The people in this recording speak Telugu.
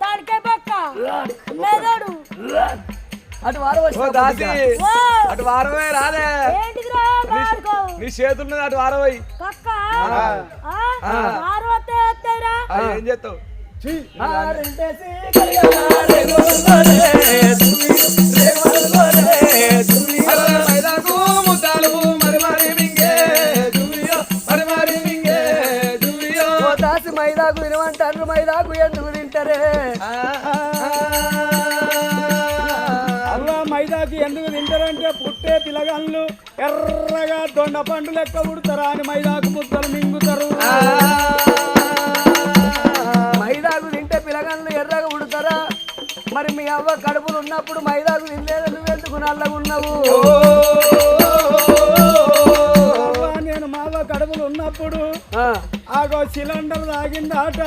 దానికే పక్క మెదడు అటు వారం దాసి అటు వారమే రాదే నీ చేతున్నది అటు వారమై ఏం చేస్తావు దాసి మైదాకు వినమంటారు మైదాకు ఎందుకు తింటారే మైదాకి ఎందుకు తింటారంటే పుట్టే పిల్లగాళ్ళు ఎర్రగా దొండ పండు లెక్క పుడతారా అని మైదాకు ముద్దలు మింగుతారు మైదాకు తింటే పిల్లగాళ్ళు ఎర్రగా పుడతారా మరి మీ అవ్వ కడుపులు ఉన్నప్పుడు మైదాకు తినలేదు నువ్వెందుకు నల్లగా ఉన్నావు నేను మా అవ్వ కడుపులు ఉన్నప్పుడు ఆగో సిలిండర్ తాగిందాట